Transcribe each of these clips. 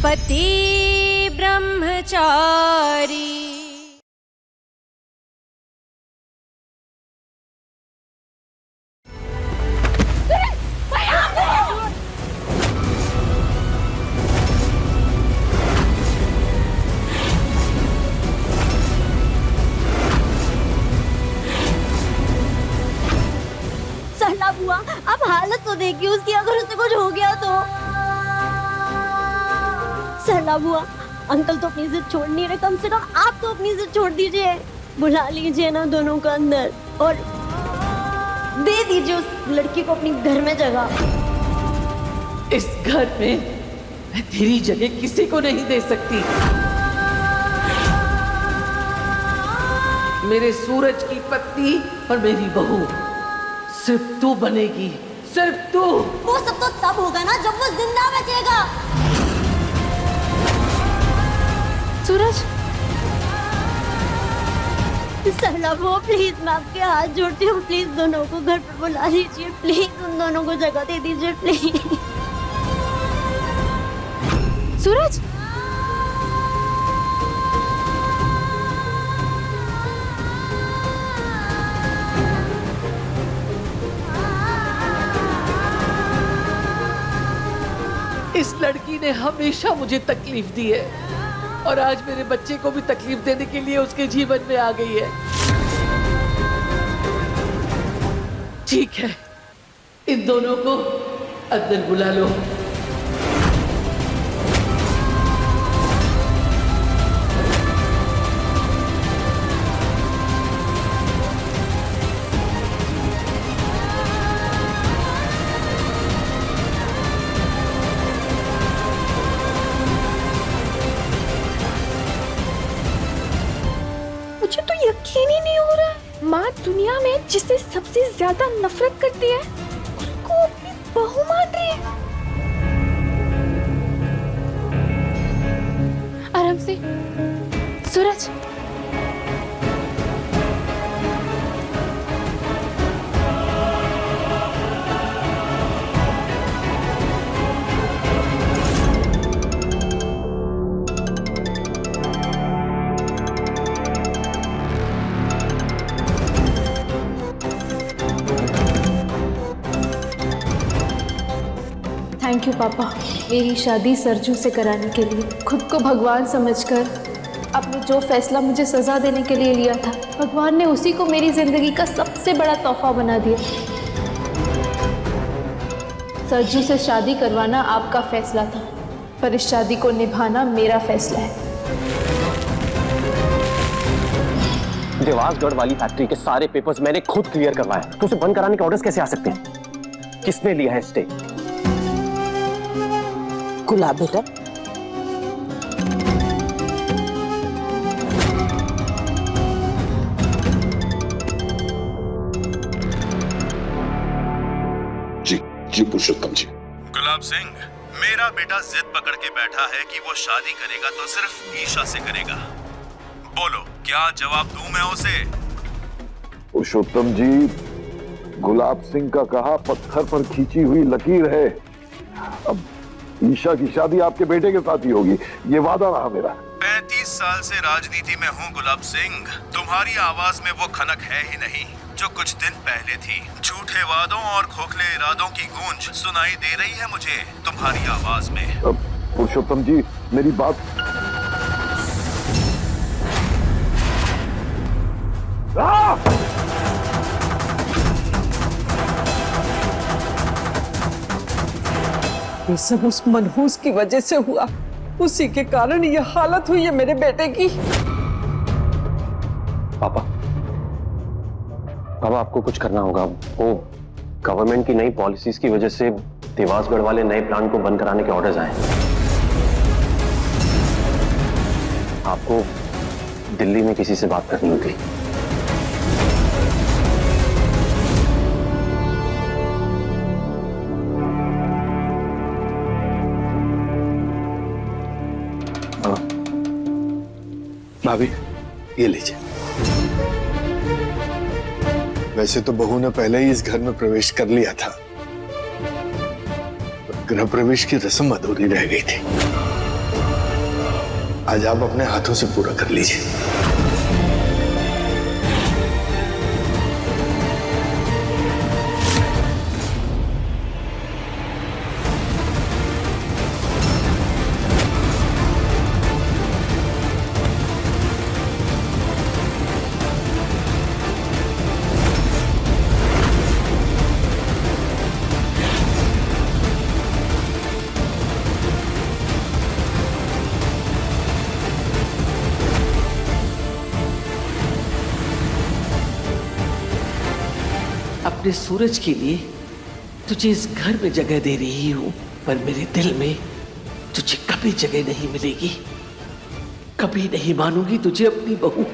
पति ब्रह्मचारी। सरला बुआ, अब हालत तो देखिए उसकी, अगर उसे कुछ हो गया तो। सरला बुआ, अंकल तो अपनी जिद छोड़ नहीं रहे, कम से कम आप तो अपनी जिद छोड़ दीजिए। बुला लीजिए ना दोनों को अंदर और दे दीजिए उस लड़की को अपनी घर में जगह। इस घर में मैं तेरी जगह किसी को नहीं दे सकती। मेरे सूरज की पत्नी और मेरी बहू सिर्फ तू बनेगी, सिर्फ तू। वो सब तो तब होगा ना जब वो जिंदा बचेगा। सूरज, सरला बुआ प्लीज, मैं आपके हाथ जोड़ती हूँ, प्लीज दोनों को घर पर बुला लीजिए, प्लीज उन दोनों को जगह दे दीजिए प्लीज। सूरज, इस लड़की ने हमेशा मुझे तकलीफ दी है और आज मेरे बच्चे को भी तकलीफ देने के लिए उसके जीवन में आ गई है। ठीक है, इन दोनों को अंदर बुला लो। मुझे तो यकीन ही नहीं हो रहा है, माँ दुनिया में जिससे सबसे ज्यादा नफरत करती है उसको अपनी बहू मान रही है। आराम से सूरज। थैंक यू पापा, मेरी शादी सरजू से कराने के लिए। खुद को भगवान समझकर आपने जो फैसला मुझे सज़ा देने के लिए लिया था, भगवान ने उसी को मेरी ज़िंदगी का सबसे बड़ा तोहफा बना दिया। सरजू से शादी करवाना आपका फैसला था, पर इस शादी को निभाना मेरा फैसला है। देवासगढ़ वाली फैक्ट्री के सारे पेपर्स मैंने खुद क्लियर करवाए, तो उसे बंद कराने के ऑर्डर्स कैसे आ सकते हैं? किसने लिया है स्टे? गुलाब बेटा, जी पुरुषोत्तम जी। गुलाब सिंह, मेरा बेटा जिद पकड़ के बैठा है कि वो शादी करेगा तो सिर्फ ईशा से करेगा। बोलो, क्या जवाब दूं मैं उसे? पुरुषोत्तम जी, गुलाब सिंह का कहा पत्थर पर खींची हुई लकीर है। अब ईशा की शादी आपके बेटे के साथ ही होगी, ये वादा रहा मेरा। 35 साल से राजनीति में हूँ गुलाब सिंह, तुम्हारी आवाज में वो खनक है ही नहीं जो कुछ दिन पहले थी। झूठे वादों और खोखले इरादों की गूंज सुनाई दे रही है मुझे तुम्हारी आवाज में। अब पुरुषोत्तम जी, मेरी बात। ये सब उस मनहूस की वजह से हुआ, उसी के कारण ये हालत हुई है मेरे बेटे की। पापा, पापा आपको कुछ करना होगा। वो गवर्नमेंट की नई पॉलिसीज की वजह से देवासगढ़ वाले नए प्लांट को बंद कराने के ऑर्डर्स आए। आपको दिल्ली में किसी से बात करनी होगी। भाभी, ये लीजिए। वैसे तो बहू ने पहले ही इस घर में प्रवेश कर लिया था, गृह प्रवेश की रस्म अधूरी रह गई थी। आज आप अपने हाथों से पूरा कर लीजिए। अपने सूरज के लिए तुझे इस घर में जगह दे रही हूं, पर मेरे दिल में तुझे कभी जगह नहीं मिलेगी। कभी नहीं मानूंगी तुझे अपनी बहू।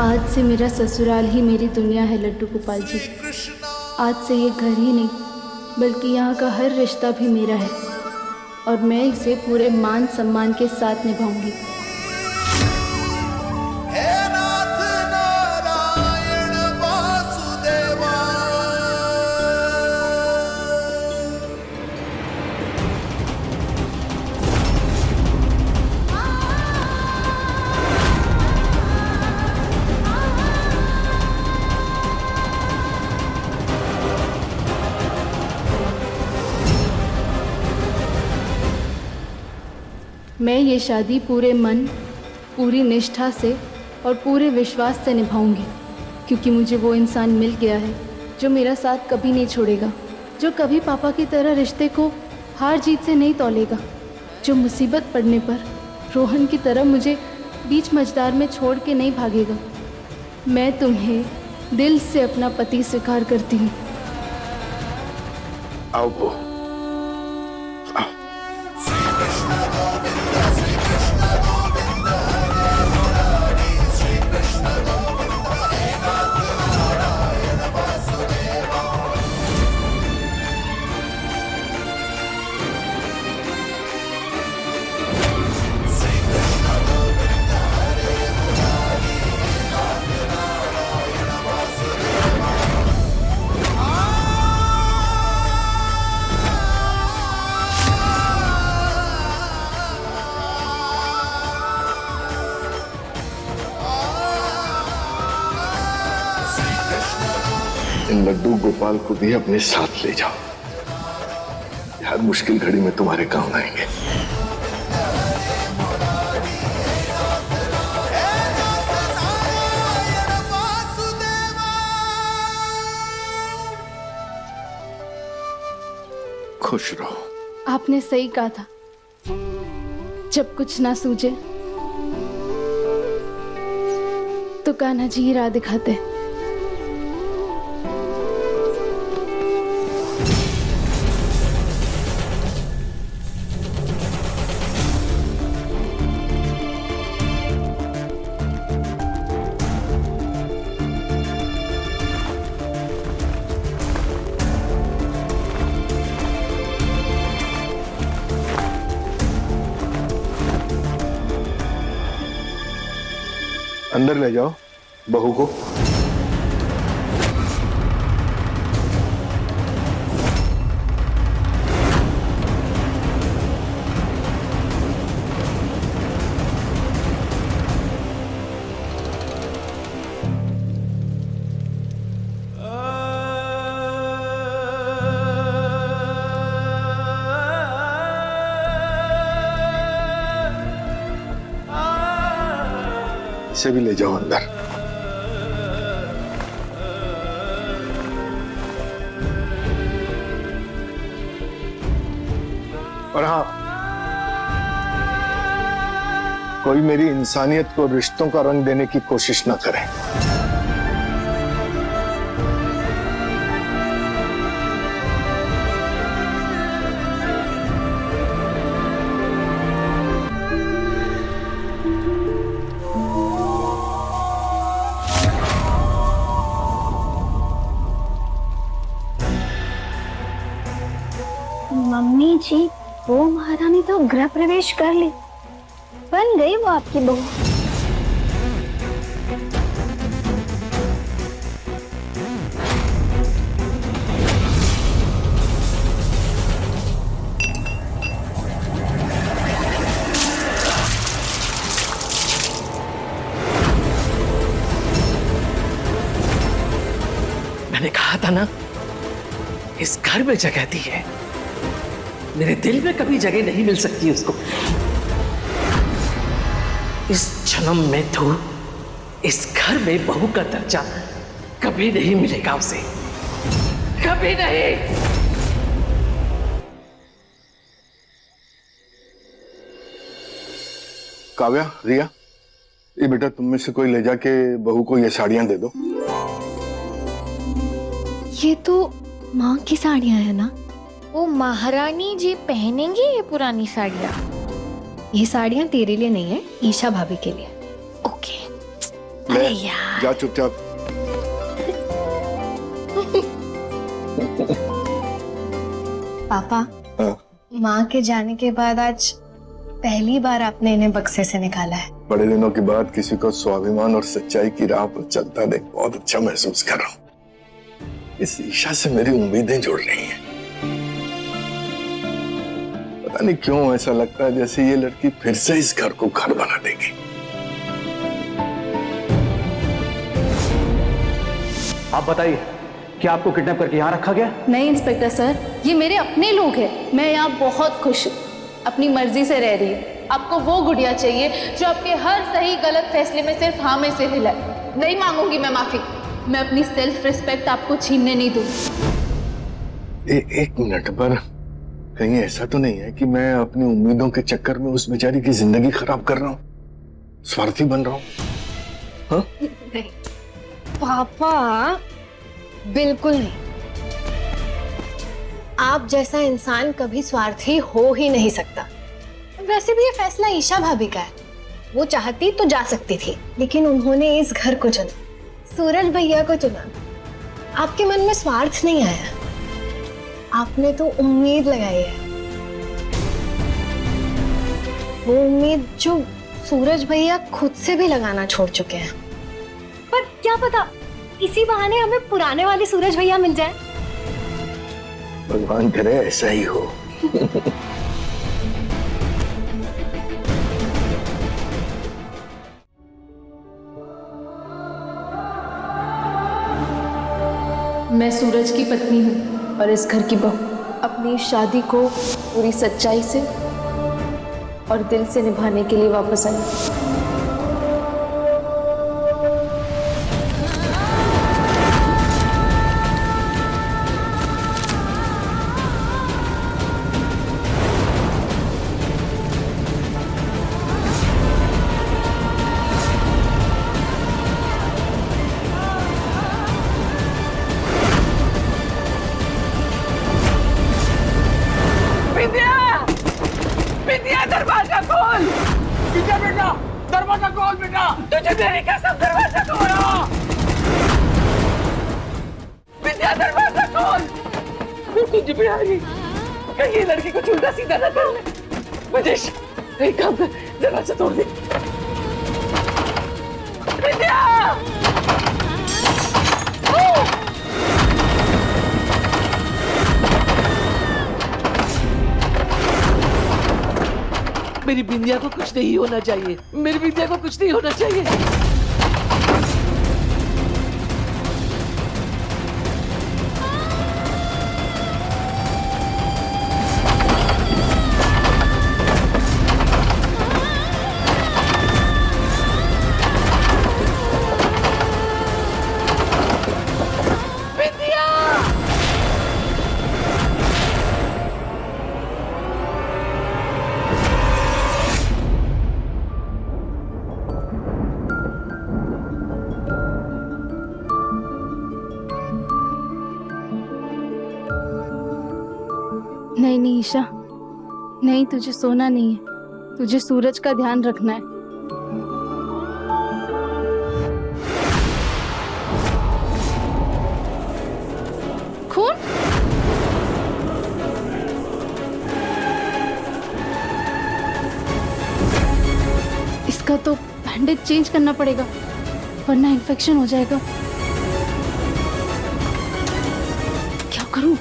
आज से मेरा ससुराल ही मेरी दुनिया है लड्डू गोपाल जी। आज से ये घर ही नहीं बल्कि यहाँ का हर रिश्ता भी मेरा है और मैं इसे पूरे मान सम्मान के साथ निभाऊंगी। मैं ये शादी पूरे मन, पूरी निष्ठा से और पूरे विश्वास से निभाऊंगी, क्योंकि मुझे वो इंसान मिल गया है जो मेरा साथ कभी नहीं छोड़ेगा, जो कभी पापा की तरह रिश्ते को हार जीत से नहीं तौलेगा, जो मुसीबत पड़ने पर रोहन की तरह मुझे बीच मझदार में छोड़ के नहीं भागेगा। मैं तुम्हें दिल से अपना पति स्वीकार करती हूँ। आओ बहू। इन लड्डू गोपाल को भी अपने साथ ले जाओ, हर मुश्किल घड़ी में तुम्हारे काम आएंगे। खुश रहो। आपने सही कहा था, जब कुछ ना सूझे तो कान्हा जी ही राह दिखाते। अंदर ले जाओ बहू को। इसे भी ले जाओ अंदर। और हाँ, कोई मेरी इंसानियत को रिश्तों का रंग देने की कोशिश ना करे। मम्मी जी, वो महारानी तो गृह प्रवेश कर ली, बन गई वो आपकी बहू। ना, इस घर में जगह दी है, मेरे दिल में कभी जगह नहीं मिल सकती उसको। इस जन्म में तो इस घर में बहू का दर्जा कभी नहीं मिलेगा उसे, कभी नहीं। काव्या, रिया, ये बेटा तुम में से कोई ले जाके बहू को ये साड़ियां दे दो। ये तो माँ की साड़ियाँ है ना? वो महारानी जी पहनेंगी ये पुरानी साड़ियाँ? ये साड़ियाँ तेरे लिए नहीं है, ईशा भाभी के लिए। ओके। ले, अरे यार, जा चुपचाप। पापा, हाँ, माँ के जाने के बाद आज पहली बार आपने इन्हें बक्से से निकाला है। बड़े दिनों के बाद किसी को स्वाभिमान और सच्चाई की राह पर चलता देख बहुत अच्छा महसूस कर रहा हूँ। इस ईशा से मेरी उम्मीदें जुड़ रही हैं। पता नहीं क्यों ऐसा लगता है जैसे ये लड़की फिर से इस घर को घर बना देगी। आप बताइए, क्या आपको किडनैप करके यहाँ रखा गया? नहीं इंस्पेक्टर सर, ये मेरे अपने लोग हैं। मैं यहाँ बहुत खुश हूँ, अपनी मर्जी से रह रही हूँ। आपको वो गुड़िया चाहिए जो आपके हर सही गलत फैसले में सिर्फ हाँ में से हिलाए। नहीं मांगूंगी मैं माफी, मैं अपनी सेल्फ रिस्पेक्ट आपको छीनने नहीं दूंगी। एक मिनट पर, कहीं ऐसा तो नहीं है कि मैं अपनी उम्मीदों के चक्कर में उस बेचारी की जिंदगी खराब कर रहा हूँ, स्वार्थी बन रहा हूँ? हाँ? नहीं पापा, बिल्कुल नहीं। आप जैसा इंसान कभी स्वार्थी हो ही नहीं सकता। वैसे भी ये फैसला ईशा भाभी का है। वो चाहती तो जा सकती थी, लेकिन उन्होंने इस घर को चुना, सूरज भैया को चुना। आपके मन में स्वार्थ नहीं आया, आपने तो उम्मीद लगाई है। वो उम्मीद जो सूरज भैया खुद से भी लगाना छोड़ चुके हैं। पर क्या पता, इसी बहाने हमें पुराने वाले सूरज भैया मिल जाए। भगवान करे ऐसा ही हो। मैं सूरज की पत्नी हूँ और इस घर की बहू। अपनी शादी को पूरी सच्चाई से और दिल से निभाने के लिए वापस आई। दरवाजा खोल! विद्या बेटा, दरवाजा खोल बेटा! तुझे मेरी कसम, दरवाजा खोलो! विद्या, दरवाजा खोल! मैं तुझे भी आ रही, कहीं ये लड़की को उल्टा सीधा न कर ले। विदेश, एक काम कर, दरवाजा तोड़ दे। विद्या! मेरी बिंदिया को कुछ नहीं होना चाहिए, मेरी बिंदिया को कुछ नहीं होना चाहिए। नहीं नहीं ईशा, नहीं, तुझे सोना नहीं है, तुझे सूरज का ध्यान रखना है। खून? इसका तो बैंडेज चेंज करना पड़ेगा, वरना इन्फेक्शन हो जाएगा। क्या करूं?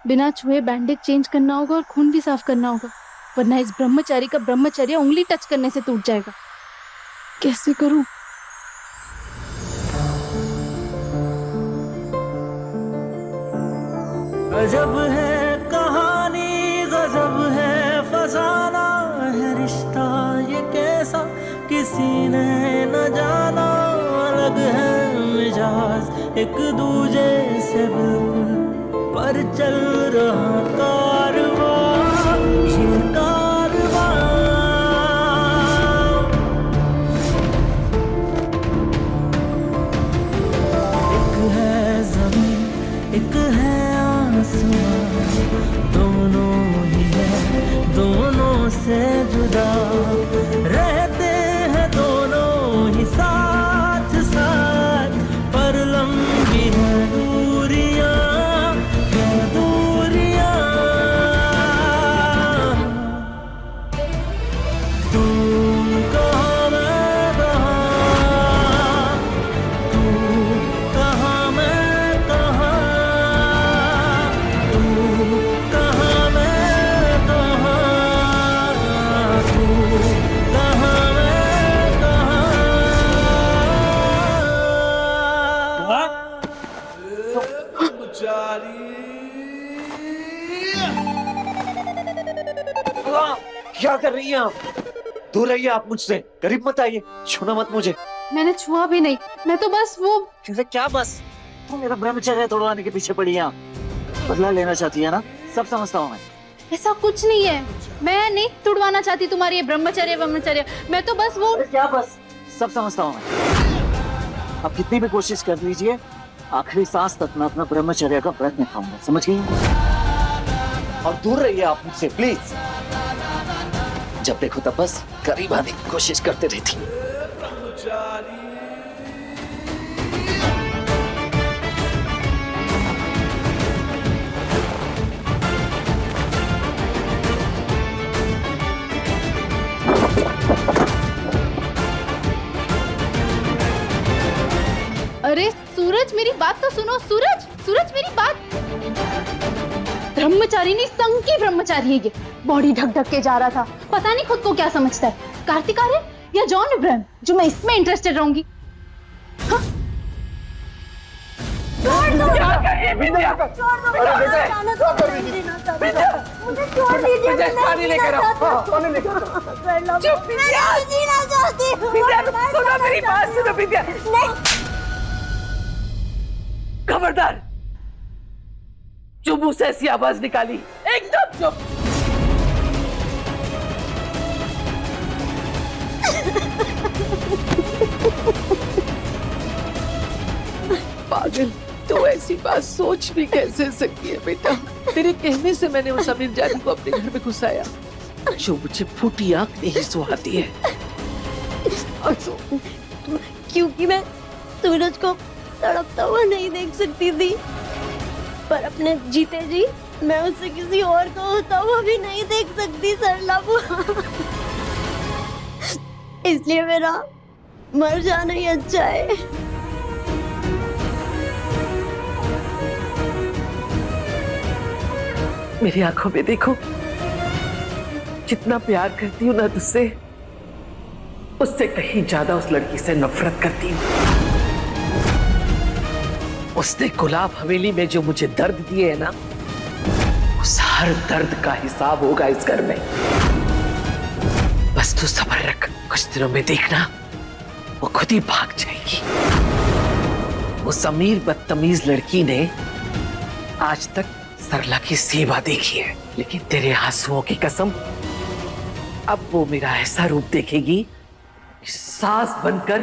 बिना छुए बैंडेज चेंज करना होगा और खून भी साफ करना होगा, वरना इस ब्रह्मचारी का ब्रह्मचर्य उंगली टच करने से टूट जाएगा। कैसे करूं? गजब है कहानी, गजब है फसाना, है रिश्ता ये कैसा किसी ने न जाना। अलग है मिजाज एक दूजे से बिल्कुल, पर चल रहा कारवां ये कारवां। एक है ज़मीन एक है दोनों ही है दोनों से जुदा, रहते हैं दोनों ही साथ साथ, पर लंबी है दूरियां है दूरियां। तू कहाँ मैं कहाँ, तू कहाँ मैं कहाँ, क्या कर रही हैं आप? दूर रहिए आप मुझसे, करीब मत आइए, छूना मत मुझे। मैंने छुआ भी नहीं, मैं तो बस वो। क्या बस? तुम मेरा ब्रह्मचर्य तोड़वाने के पीछे पड़ी हैं, बदला लेना चाहती है ना? सब समझता हूँ मैं। ऐसा कुछ नहीं है, मैं नहीं तुड़वाना चाहती तुम्हारी ये ब्रह्मचर्य, मैं तो बस वो। क्या बस? सब समझता हूँ मैं। आप कितनी भी कोशिश कर लीजिए, आखिरी सांस तक मैं अपना ब्रह्मचर्य का प्रयत्न करूंगा, समझ गई? और दूर रहिए आप मुझसे प्लीज। जब देखो तब बस करीब आने की कोशिश करते रहती। अरे सूरज मेरी बात तो सुनो, सूरज मेरी बात। ब्रह्मचारी नहीं, संकी ब्रह्मचारी है ये। बॉडी ढक ढक के जा रहा था, पता नहीं खुद को क्या समझता है, कार्तिक आर्यन या जॉन अब्राहम, जो मैं इसमें इंटरेस्टेड रहूंगी। हाँ? छोड़ दो, क्या कर रही है विद्या? छोड़ दो, अरे बेटे, क्या कर रही है? मुझे छोड़ दीजिए, विद्या, पानी लेकर आओ, पानी लेकर आओ। चुप विद्या, मैं जीना चाहती हूँ। विद्या, सुनो मेरी बात, सुनो विद्या। नहीं, खबरदार, जो मुंह से ऐसी आवाज निकाली, एकदम चुप। पागल, तो ऐसी बात सोच भी कैसे सकती है बेटा? तेरे कहने से मैंने उस अमीर जानी को अपने घर में घुसाया, जो मुझे फूटी आंख नहीं सुहाती है। क्योंकि मैं सूरज को तड़पता हुआ नहीं देख सकती थी, पर अपने जीते जी मैं उसे किसी और को होता हुआ भी नहीं देख सकती सरला बुआ। इसलिए मेरा मर जाना ही अच्छा है। मेरी आंखों में देखो, जितना प्यार करती हूँ ना तुझसे, उससे कहीं ज्यादा उस लड़की से नफरत करती हूँ। उसने गुलाब हवेली में जो मुझे दर्द दिए है ना, उस हर दर्द का हिसाब होगा इस घर में। बस तू सब्र रख, कुछ दिनों में देखना वो खुद ही भाग जाएगी। उस अमीर बदतमीज लड़की ने आज तक सरला की सेवा देखी है, लेकिन तेरे आंसुओं की कसम, अब वो मेरा ऐसा रूप देखेगी, सास बनकर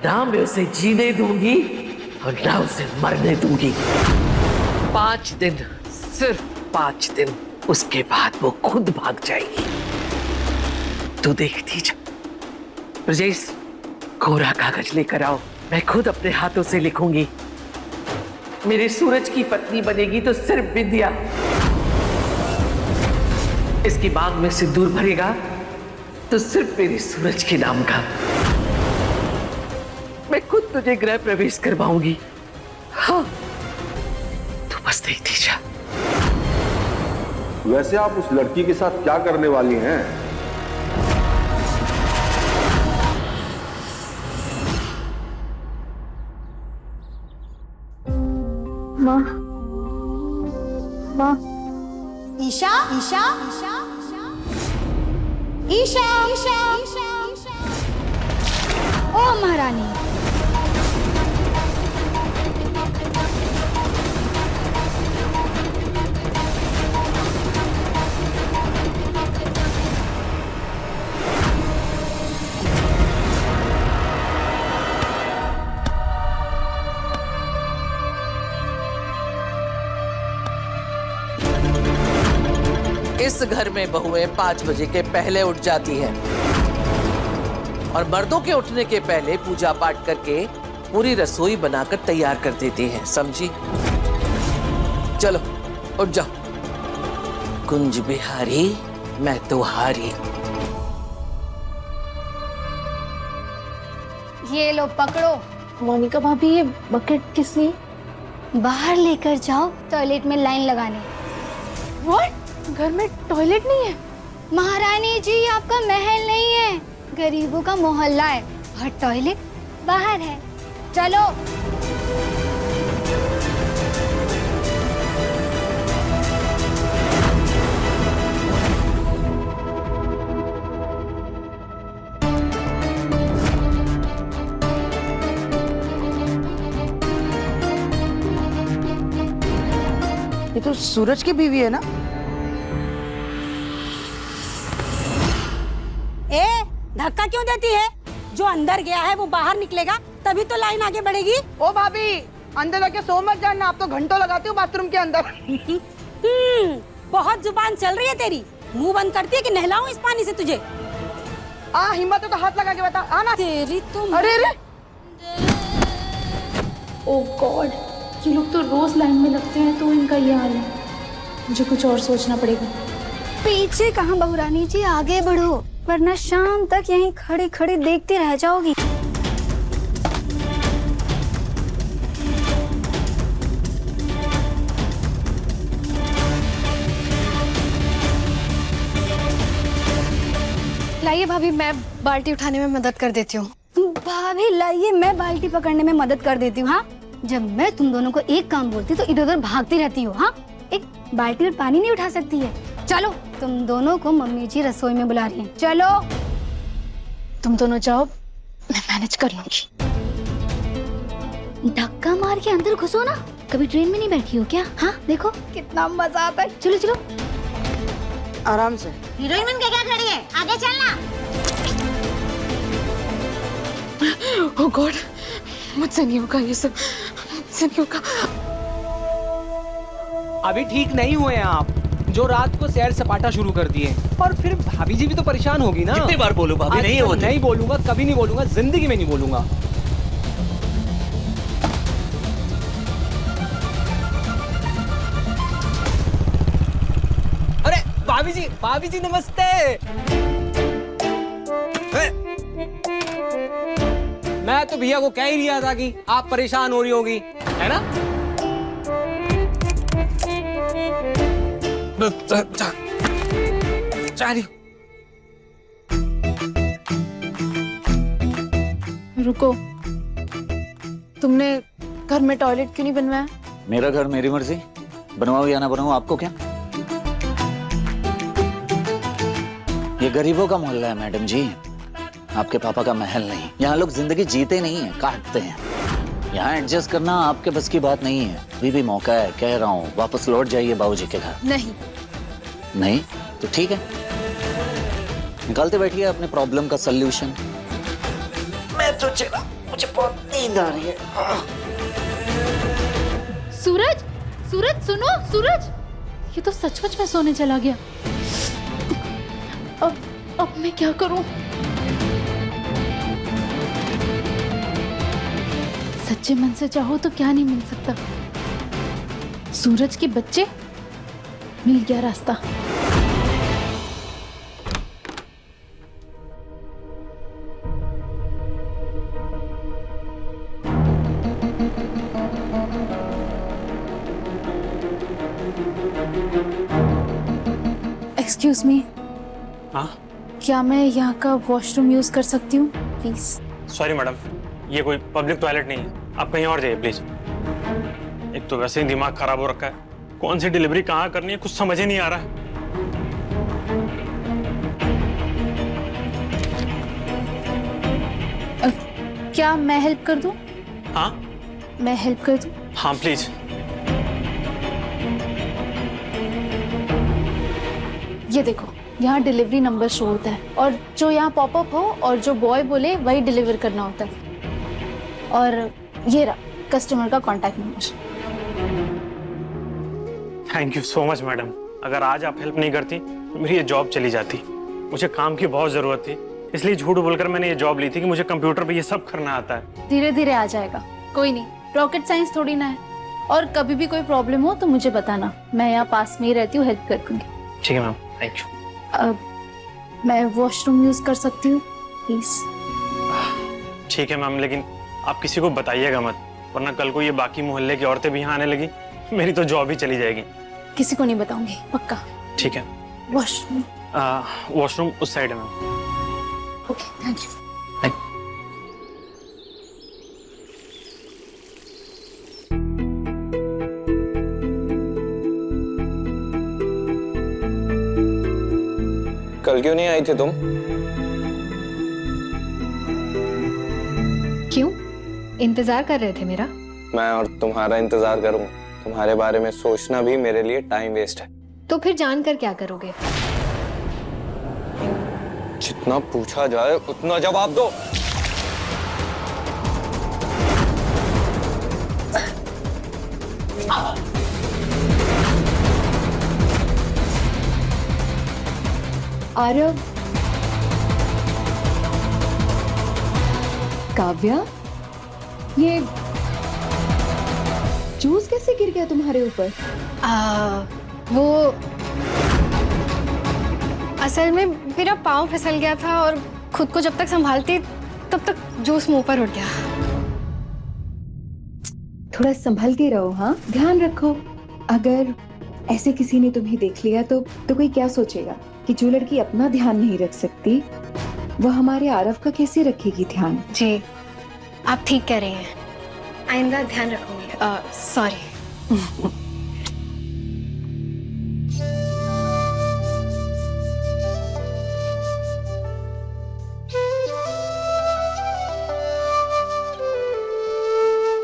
ना मैं उसे जीने दूंगी और ना उसे मरने दूंगी। 5 दिन, सिर्फ 5 दिन, उसके बाद वो खुद भाग जाएगी। तू देखती जा। ब्रजेश, कोरा कागज लेकर आओ, मैं खुद अपने हाथों से लिखूंगी। मेरे सूरज की पत्नी बनेगी तो सिर्फ विद्या। इसकी मांग में सिंदूर भरेगा तो सिर्फ मेरे सूरज के नाम का। मैं खुद तुझे गृह प्रवेश करवाऊंगी। हाँ, तू बस देखती जा। वैसे आप उस लड़की के साथ क्या करने वाली हैं? माँ, माँ, ईशा ईशा ईशा ईशा ईशा ईशा ओ महारानी, इस घर में बहुएं 5 बजे के पहले उठ जाती हैं और मर्दों के उठने के पहले पूजा पाठ करके पूरी रसोई बनाकर तैयार कर देती हैं, समझी? चलो उठ जाओ। कुंज बिहारी मैं तो हारी। ये लो पकड़ो। मोनिका भाभी, ये बकेट किस लिए? बाहर लेकर जाओ, टॉयलेट में लाइन लगाने। What? घर में टॉयलेट नहीं है? महारानी जी, आपका महल नहीं है, गरीबों का मोहल्ला है और टॉयलेट बाहर है। चलो। ये तो सूरज की बीवी है ना? ए, धक्का क्यों देती है? जो अंदर गया है वो बाहर निकलेगा, तभी तो लाइन आगे बढ़ेगी। ओ भाभी, अंदर जाके सो मत जाना, आप तो घंटों लगाती हो बाथरूम के अंदर। बहुत जुबान चल रही है तेरी, मुंह बंद करती है कि नहलाऊं इस पानी से तुझे? हिम्मत है तो हाथ लगा के बता। आना तेरी तुम। अरे रे, ओ गॉड, ये लोग तो रोज लाइन में लगते हैं तो इनका ये हाल है। मुझे कुछ और सोचना पड़ेगा। पीछे कहाँ बहुरानी जी, आगे बढ़ो, वरना शाम तक यहीं खड़ी खड़ी देखती रह जाओगी। लाइए भाभी, मैं बाल्टी उठाने में मदद कर देती हूँ। भाभी लाइए, मैं बाल्टी पकड़ने में मदद कर देती हूँ। हाँ, जब मैं तुम दोनों को एक काम बोलती तो इधर उधर भागती रहती हो। हाँ, एक बाल्टी में पानी नहीं उठा सकती है। चलो, तुम दोनों को मम्मी जी रसोई में बुला रही हैं। चलो। तुम दोनों जाओ, मैं मैनेज कर लूंगी। धक्का मार के अंदर घुसो ना। कभी ट्रेन में नहीं बैठी हो क्या? हाँ, देखो कितना मजा आता है। चलो चलो, आराम से। हीरोइन बन के क्या खड़ी है? आगे चलना। ओ गॉड, मुझसे नहीं होगा ये सब, मुझसे नहीं होगा। अभी ठीक नहीं हुए हैं आप, जो रात को सैर सपाटा शुरू कर दिए, और फिर भाभी जी भी तो परेशान होगी ना। कितनी बार बोलूं भाभी? नहीं होती। नहीं बोलूंगा, कभी नहीं बोलूंगा, जिंदगी में नहीं बोलूंगा। अरे भाभी जी नमस्ते। मैं तो भैया को कह ही रहा था कि आप परेशान हो रही होगी, है ना? रुको, तुमने घर में टॉयलेट क्यों नहीं बनवाया? मेरा घर मेरी मर्जी, बनवाओ या ना बनवाओ, आपको क्या? ये गरीबों का मोहल्ला है मैडम जी, आपके पापा का महल नहीं। यहाँ लोग जिंदगी जीते नहीं है, काटते हैं। यहाँ एडजस्ट करना आपके बस की बात नहीं है। अभी भी मौका है, कह रहा हूँ, वापस लौट जाइए बाबूजी के घर। नहीं। नहीं तो ठीक है, निकालते बैठिए अपने प्रॉब्लम का सल्यूशन। मैं तो चला, मुझे बहुत नींद आ रही है। सूरज, सूरज सुनो, सूरज, ये तो सचमुच में सोने चला गया। अब मैं क्या करूं? सच्चे मन से चाहो तो क्या नहीं मिल सकता। सूरज के बच्चे, मिल गया रास्ता। एक्सक्यूज मी, हाँ क्या मैं यहाँ का वॉशरूम यूज कर सकती हूँ प्लीज? सॉरी मैडम, ये कोई पब्लिक टॉयलेट नहीं है, आप कहीं और जाइए प्लीज। एक तो वैसे ही दिमाग खराब हो रखा है, कौन सी डिलीवरी कहाँ करनी है कुछ समझ ही नहीं आ रहा है। क्या मैं हेल्प कर दूँ? हाँ मैं हेल्प कर दूँ? हाँ प्लीज। ये देखो, यहाँ डिलीवरी नंबर शो होता है और जो यहाँ पॉपअप हो और जो बॉय बोले वही डिलीवर करना होता है। और ये रहा कस्टमर का contact number. Thank you so much madam, अगर आज आप हेल्प नहीं करती तो मेरी ये जॉब चली जाती। मुझे काम की बहुत जरूरत थी, इसलिए झूठ बोलकर मैंने ये जॉब ली थी कि मुझे कंप्यूटर पे ये सब करना आता है। धीरे धीरे आ जाएगा, कोई नहीं, रॉकेट साइंस थोड़ी ना है। और कभी भी कोई प्रॉब्लम हो तो मुझे बताना, मैं यहाँ पास में ही रहती हूँ, हेल्प कर दूंगी। ठीक है मैम, थैंक यू। मैं वॉशरूम यूज कर सकती हूँ प्लीज? ठीक है मैम, लेकिन आप किसी को बताइएगा मत, वरना कल को ये बाकी मोहल्ले की औरतें भी यहाँ आने लगी, मेरी तो जॉब ही चली जाएगी। किसी को नहीं बताऊंगी, पक्का। ठीक है। वॉशरूम वॉशरूम उस साइड है मैम। Okay, thank you. कल क्यों नहीं आई थी तुम? क्यों? इंतजार कर रहे थे मेरा? मैं और तुम्हारा इंतजार करूंगा, तुम्हारे बारे में सोचना भी मेरे लिए टाइम वेस्ट है। तो फिर जानकर क्या करोगे? जितना पूछा जाए उतना जवाब दो। आरव, काव्या, ये जूस कैसे गिर गया तुम्हारे ऊपर? वो असल में मेरा पाँव फिसल गया था और खुद को जब तक संभालती तब तक जूस मुंह पर उठ गया। थोड़ा संभल के रहो, हाँ, ध्यान रखो। अगर ऐसे किसी ने तुम्हें देख लिया तो कोई क्या सोचेगा कि जो लड़की अपना ध्यान नहीं रख सकती वो हमारे आरव का कैसे रखेगी ध्यान? जी, आप ठीक कह रही हैं, आइंदा ध्यान रखूंगी। सॉरी।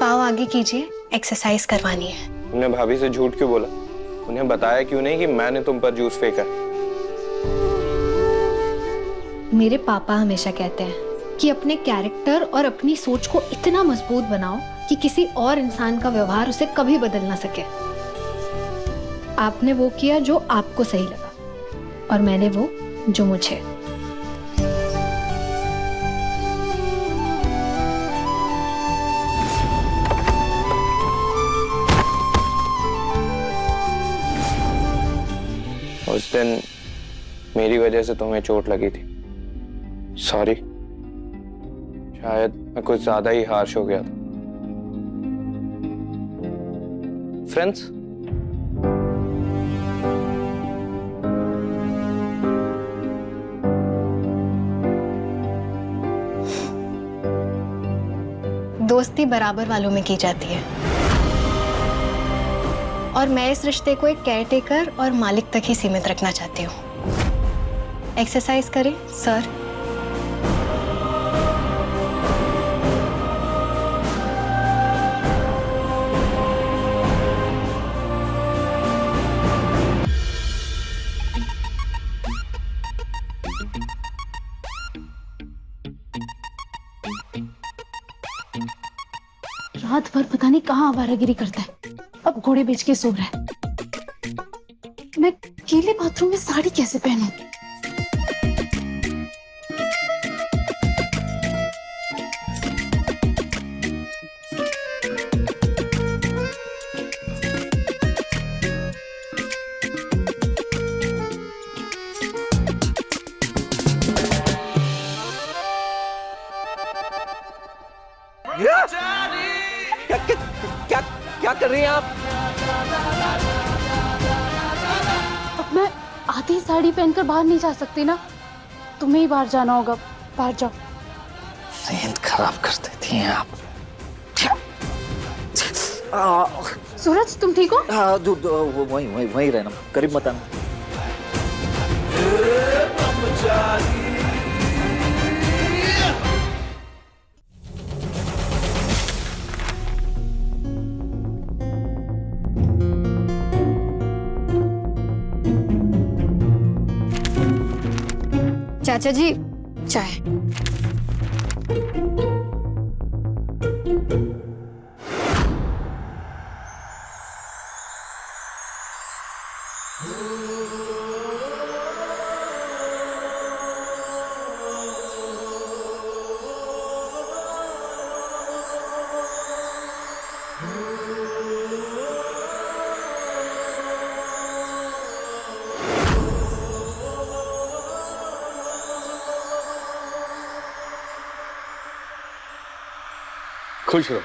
पाँव आगे कीजिए, एक्सरसाइज करवानी है। तुमने भाभी से झूठ क्यों बोला? उन्हें बताया क्यों नहीं कि मैंने तुम पर जूस फेंका? मेरे पापा हमेशा कहते हैं कि अपने कैरेक्टर और अपनी सोच को इतना मजबूत बनाओ कि किसी और इंसान का व्यवहार उसे कभी बदल ना सके। आपने वो किया जो आपको सही लगा और मैंने वो जो मुझे। उस दिन मेरी वजह से तुम्हें चोट लगी थी, सॉरी। शायद मैं कुछ ज्यादा ही हार्श हो गया था। फ्रेंड्स, दोस्ती बराबर वालों में की जाती है और मैं इस रिश्ते को एक केयरटेकर और मालिक तक ही सीमित रखना चाहती हूँ। एक्सरसाइज करें सर। रात भर पता नहीं कहाँ आवारागिरी करता है, अब घोड़े बेच के सो रहा है। मैं गीले बाथरूम में साड़ी कैसे पहनूं? क्या कर रही हैं आप? आधी साड़ी पहनकर बाहर नहीं जा सकती ना, तुम्हें ही बाहर जाना होगा, बाहर जाओ। नींद खराब कर देती हैं आप। सूरज तुम ठीक हो? हाँ, वहीं रहना, करीब मत आना। चाचा जी चाय। खुश रहो।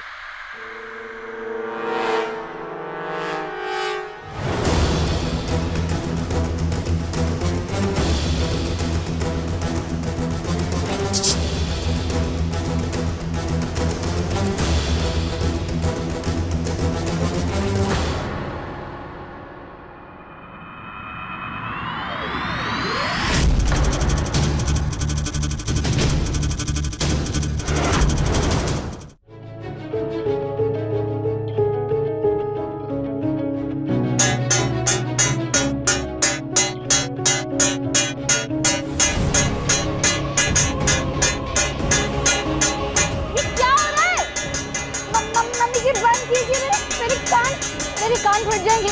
मेरे कान फट जाएंगे।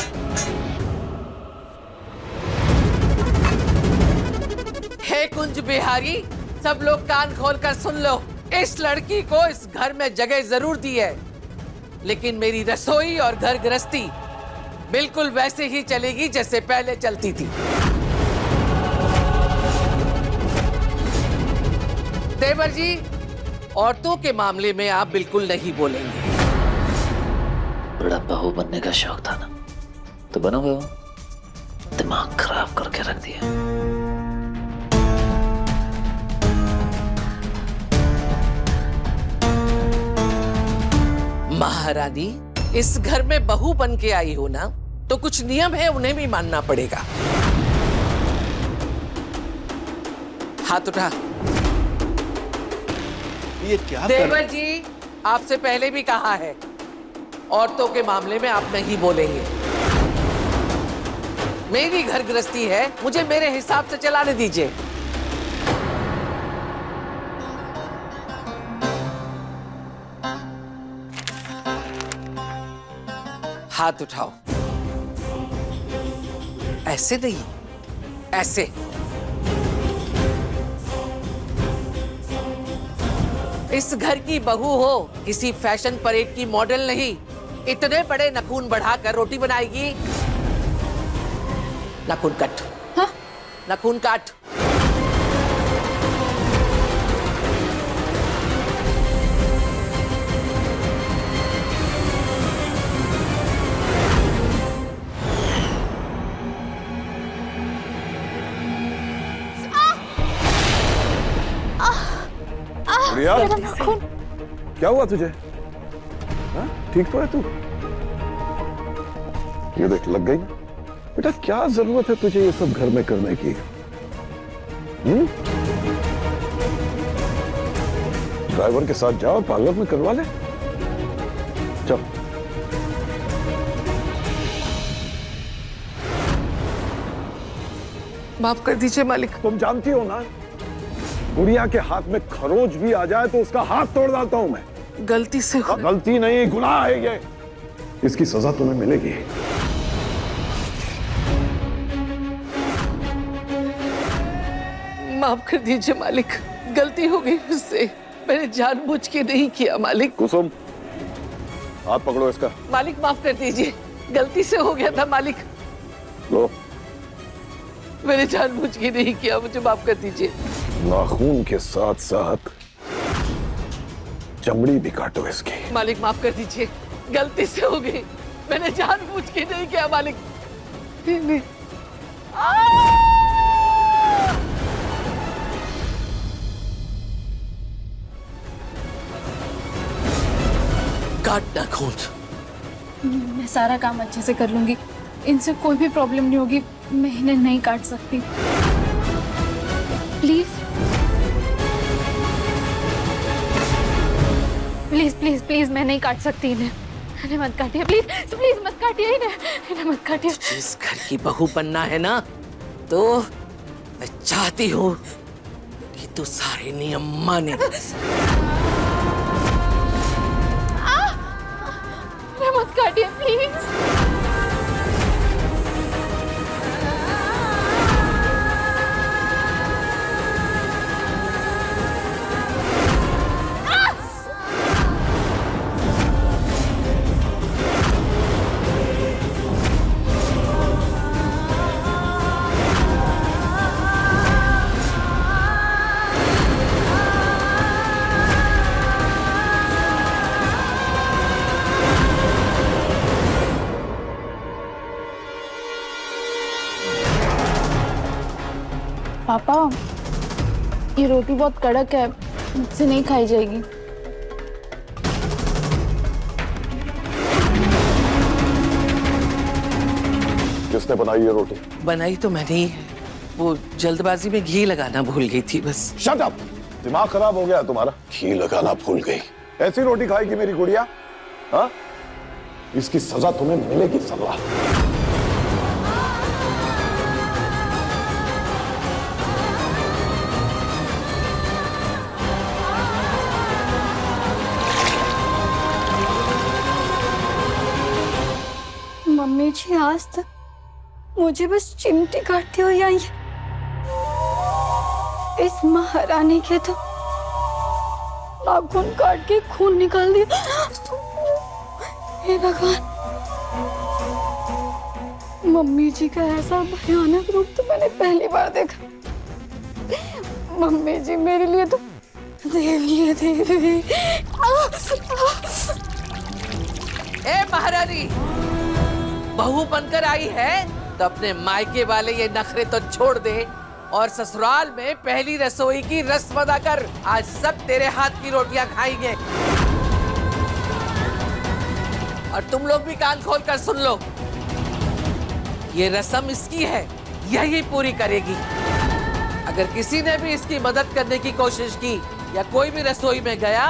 हे कुंज बिहारी, सब लोग कान खोलकर सुन लो। इस लड़की को इस घर में जगह जरूर दी है, लेकिन मेरी रसोई और घर गृहस्थी बिल्कुल वैसे ही चलेगी जैसे पहले चलती थी। देवर जी, औरतों के मामले में आप बिल्कुल नहीं बोलेंगे। बड़ा बहू बनने का शौक था ना, तो बनोगे हो। दिमाग खराब करके रख दिया। महारानी, इस घर में बहू बन के आई हो ना, तो कुछ नियम है, उन्हें भी मानना पड़ेगा। हाथ उठा। ये क्या देवर जी, आपसे पहले भी कहा है, औरतों के मामले में आप नहीं बोलेंगे। मेरी घर गृहस्थी है, मुझे मेरे हिसाब से चलाने दीजिए। हाथ उठाओ। ऐसे नहीं, ऐसे। इस घर की बहू हो, किसी फैशन परेड की मॉडल नहीं। इतने बड़े नखून बढ़ाकर रोटी बनाएगी। नखून कट। हाँ? नखून काट। गुड़िया, क्या हुआ तुझे? हा? ठीक तो है तू? ये देख, लग गई ना? बेटा, क्या जरूरत है तुझे ये सब घर में करने की? ड्राइवर के साथ जाओ, पार्लर में करवा ले। चल। माफ कर दीजिए मालिक। तुम जानती हो ना, गुड़िया के हाथ में खरोच भी आ जाए तो उसका हाथ तोड़ डालता हूं मैं। गलती से हो। गलती नहीं, गुनाह है ये। इसकी सजा तुम्हें मिलेगी। माफ कर दीजिए मालिक, गलती हो गई मुझसे। मैंने जानबूझ के नहीं किया मालिक। कुसुम, हाथ पकड़ो इसका। मालिक माफ कर दीजिए, गलती से हो गया था मालिक। लो, मैंने जानबूझ के नहीं किया, मुझे माफ कर दीजिए। नाखून के साथ साथ चमड़ी भी काटो इसकी। मालिक माफ कर दीजिए, गलती से हो गई। मैंने जानबूझ के नहीं किया मालिक। नहीं। काटना खून। मैं सारा काम अच्छे से कर लूंगी, इनसे कोई भी प्रॉब्लम नहीं होगी। मैं इन्हें नहीं काट सकती। प्लीज प्लीज प्लीज प्लीज, मैं नहीं काट सकती इन्हें। इन्हें मत काटिए प्लीज, प्लीज मत काटिए इन्हें मत काटिए। जिस घर की बहू बनना है ना, तो मैं चाहती हूँ कि तू सारे नियम माने। इन्हें मत काटिए प्लीज। पापा, ये रोटी बहुत कड़क है, मुझसे नहीं खाई जाएगी। किसने बनाई ये रोटी? बनाई तो मैंने ही है, वो जल्दबाजी में घी लगाना भूल गई थी बस। Shut up! दिमाग खराब हो गया तुम्हारा? घी लगाना भूल गई? ऐसी रोटी खाएगी मेरी गुड़िया? हाँ? इसकी सजा तुम्हें मिलेगी सल्ला। मम्मी जी आज तक मुझे बस चिमटी काटती हुई आई है, इस महारानी के तो नाखून काट के खून निकाल दिया। हे भगवान, मम्मी जी का ऐसा भयानक रूप तो मैंने पहली बार देखा। मम्मी जी मेरे लिए तो देवी है, देवी। ए महारानी, बहू बनकर आई है तो अपने मायके वाले ये नखरे तो छोड़ दे और ससुराल में पहली रसोई की रस्म अदा कर। आज सब तेरे हाथ की रोटियां खाएंगे। और तुम लोग भी कान खोल कर सुन लो, ये रस्म इसकी है, यही पूरी करेगी। अगर किसी ने भी इसकी मदद करने की कोशिश की या कोई भी रसोई में गया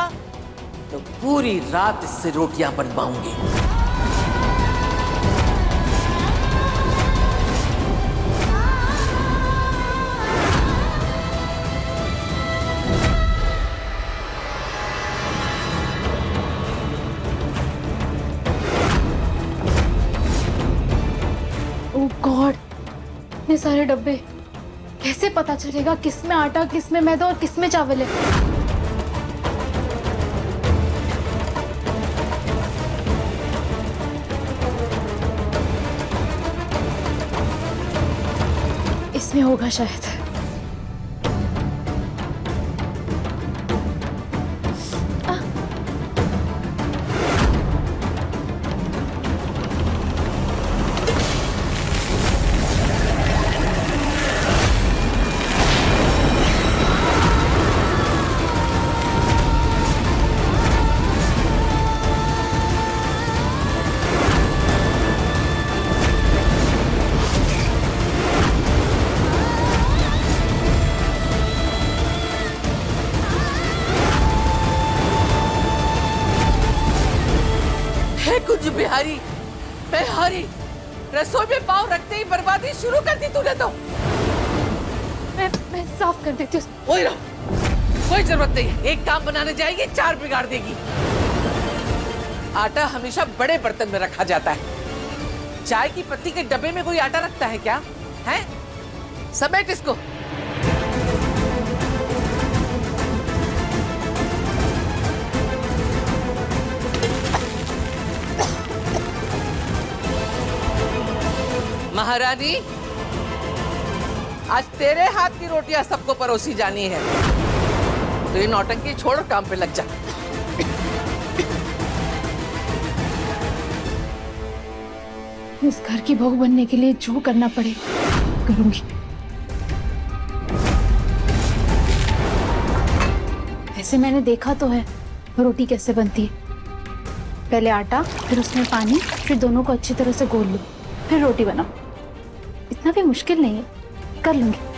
तो पूरी रात इससे रोटियां बनवाऊंगी। ओह गॉड, ये सारे डब्बे, कैसे पता चलेगा किस में आटा, किस में मैदा और किस में चावल है? इसमें होगा शायद। कुछ बिहारी, मैं हारी। रसोई में पाँव रखते ही बर्बादी शुरू कर दी तूने तो। मैं साफ कर देती हूँ। वही रहो, कोई जरूरत नहीं है। एक काम बनाने जाएगी, चार बिगाड़ देगी। आटा हमेशा बड़े बर्तन में रखा जाता है। चाय की पत्ती के डब्बे में कोई आटा रखता है क्या? है? समेट इसको। महारानी, आज तेरे हाथ की रोटियां सबको परोसी जानी है, तो ये नौटंकी छोड़ काम पे लग जा। इस घर की बहू बनने के लिए जो करना पड़े करूंगी। ऐसे मैंने देखा तो है रोटी कैसे बनती है, पहले आटा, फिर उसमें पानी, फिर दोनों को अच्छी तरह से घोल लो, फिर रोटी बनाओ। इतना भी मुश्किल नहीं है, कर लूंगी।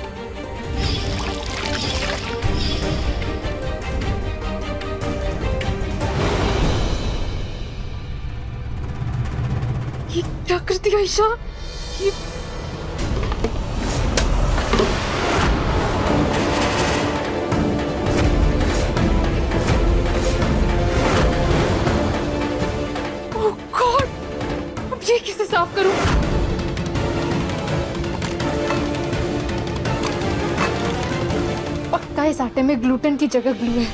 ये क्या कर दिया ईशा? ये ओह गॉड, अब ये कैसे साफ करूं? पक्का इस आटे में ग्लूटेन की जगह ग्लू है,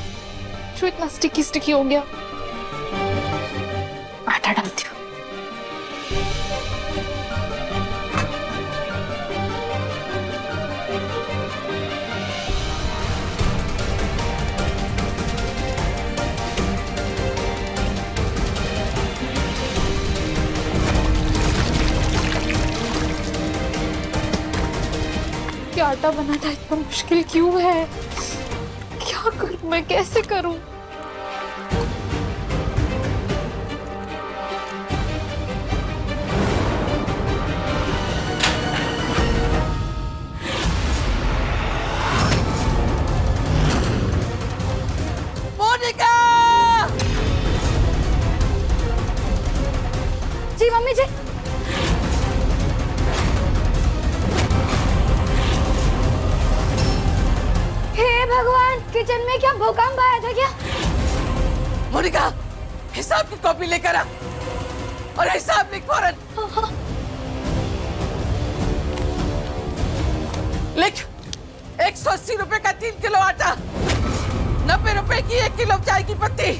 जो इतना स्टिकी स्टिकी हो गया। आटा डालती हूँ। क्या आटा बनाना इतना मुश्किल क्यों है? क्या करूं मैं, कैसे करूं? मोनिका! जी मम्मी जी। हे भगवान, किचन में क्या भूकंप आया था क्या? मोनिका, हिसाब की कॉपी लेकर आ और हिसाब लिख फौरन। लिख 180 रुपए का 3 किलो आटा, 90 रुपए की 1 किलो चाय की पत्ती,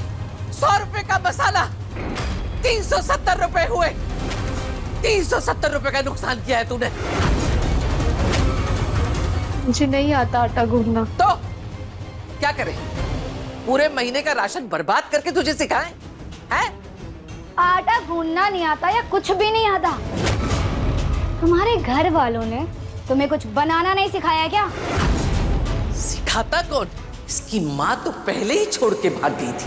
100 रुपए का मसाला, 370 रुपए हुए। 370 रुपए का नुकसान किया है तूने। मुझे नहीं आता आटा गूंदना। तो क्या करें? पूरे महीने का राशन बर्बाद करके तुझे सिखाएं? हैं? आटा गूंदना नहीं आता या कुछ भी नहीं आता? तुम्हारे घर वालों ने तुम्हें कुछ बनाना नहीं सिखाया क्या? सिखाता कौन? इसकी माँ तो पहले ही छोड़ के भाग गई थी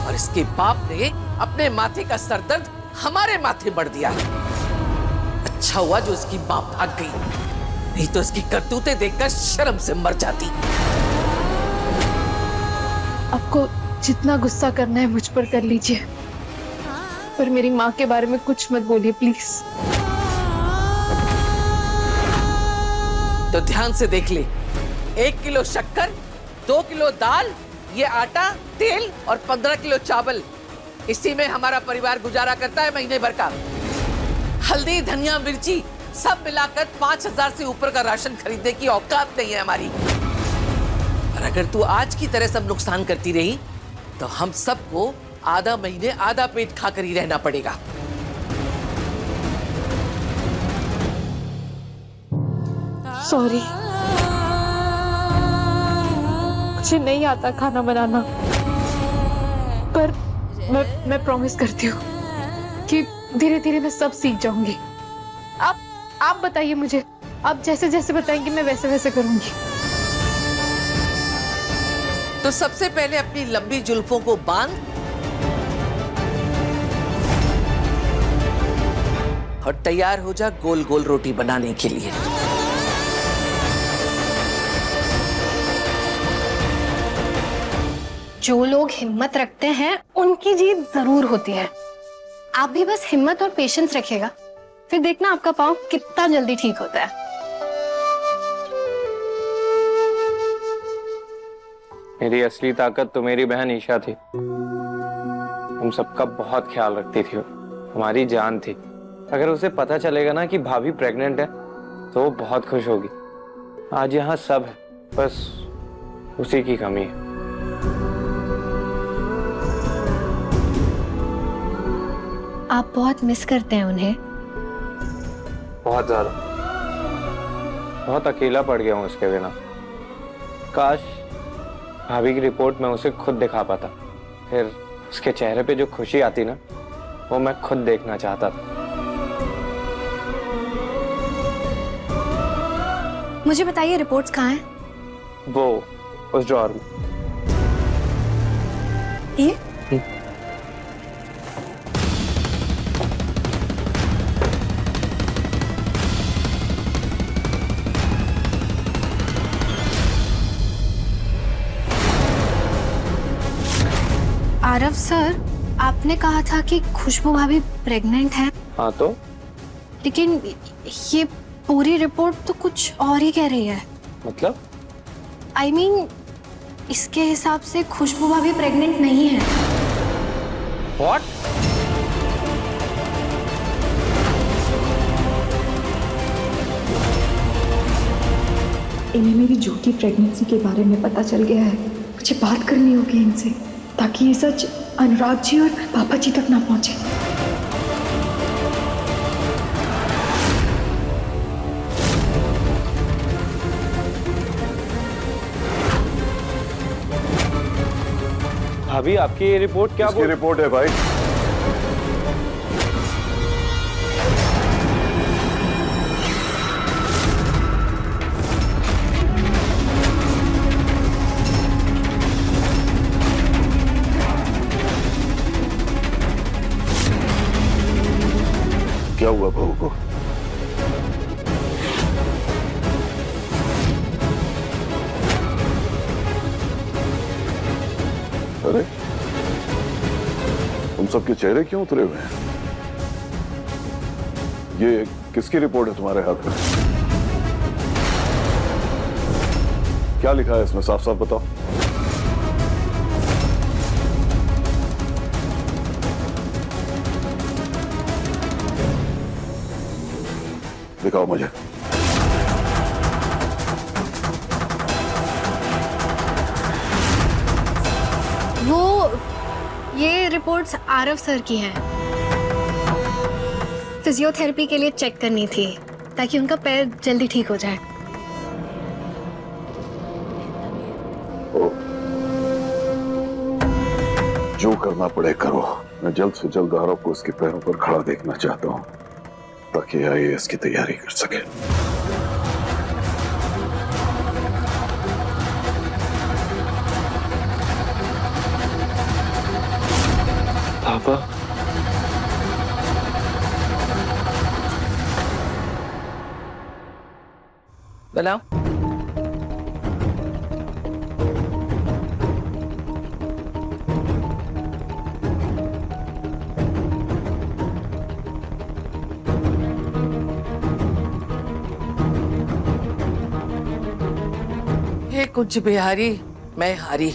और इसके बाप ने अपने माथे का सरदर्द हमारे माथे बढ़ दिया। अच्छा हुआ जो इसकी माँ भाग गई, नहीं तो इसकी करतूतें देखकर शर्म से मर जाती। आपको जितना गुस्सा करना है मुझ पर कर लीजिए, पर मेरी माँ के बारे में कुछ मत बोलिए प्लीज। तो ध्यान से देख ले, 1 किलो शक्कर, 2 किलो दाल, ये आटा, तेल और 15 किलो चावल, इसी में हमारा परिवार गुजारा करता है महीने भर का। हल्दी, धनिया, मिर्ची सब मिलाकर 5000 से ऊपर का राशन खरीदने की औकात नहीं है हमारी। और अगर तू आज की तरह सब नुकसान करती रही तो हम सबको आधा महीने आधा पेट खाकर ही रहना पड़ेगा। सॉरी, मुझे नहीं आता खाना बनाना, पर मैं प्रॉमिस करती हूँ कि धीरे धीरे मैं सब सीख जाऊंगी। आप बताइए मुझे, आप जैसे जैसे बताएंगे मैं वैसे वैसे करूंगी। तो सबसे पहले अपनी लंबी जुल्फों को बांध और तैयार हो जा गोल गोल रोटी बनाने के लिए। जो लोग हिम्मत रखते हैं उनकी जीत जरूर होती है। आप भी बस हिम्मत और पेशेंस रखिएगा, फिर देखना आपका पाँव कितना जल्दी ठीक होता है। मेरी असली ताकत तो मेरी बहन ईशा थी। हम सबका बहुत ख्याल रखती थी, हमारी जान थी। अगर उसे पता चलेगा ना कि भाभी प्रेग्नेंट है तो वो बहुत खुश होगी। आज यहाँ सब है, बस उसी की कमी है। आप बहुत मिस करते हैं उन्हें? बहुत ज्यादा, बहुत अकेला पड़ गया हूँ उसके बिना। काश भाभी की रिपोर्ट मैं उसे खुद दिखा पाता, फिर उसके चेहरे पे जो खुशी आती ना, वो मैं खुद देखना चाहता था। मुझे बताइए रिपोर्ट्स कहाँ हैं? वो उस ड्रॉअर में। ये आरव सर, आपने कहा था कि खुशबू भाभी प्रेग्नेंट है, हाँ तो लेकिन ये पूरी रिपोर्ट तो कुछ और ही कह रही है। मतलब I mean, इसके हिसाब से खुशबू भाभी प्रेग्नेंट नहीं है। व्हाट? इन्हें मेरी झूठी प्रेगनेंसी के बारे में पता चल गया है। मुझे बात करनी होगी इनसे ताकि ये सच अनुराग जी और पापा जी तक ना पहुंचे। भाभी आपकी ये रिपोर्ट क्या किसकी रिपोर्ट है भाई? क्या हुआ बहू को? अरे तुम सबके चेहरे क्यों उतरे हुए हैं? ये किसकी रिपोर्ट है तुम्हारे हाथ में? क्या लिखा है इसमें, साफ साफ बताओ। दिखाओ मुझे। ये रिपोर्ट्स आरव सर की हैं। फिजियोथेरेपी के लिए चेक करनी थी ताकि उनका पैर जल्दी ठीक हो जाए। जो करना पड़े करो। मैं जल्द से जल्द आरव को उसके पैरों पर खड़ा देखना चाहता हूँ ताकि IAS की तैयारी कर सके। पापा बनाओ। हे कुछ बिहारी, मैं हारी।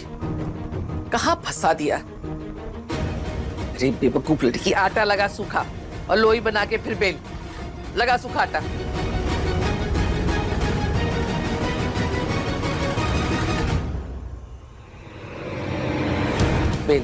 कहाँ फंसा दिया? अरे बेवकूफ लड़की, आटा लगा सूखा और लोई बना के फिर बेल। लगा सूखा आटा। बेल।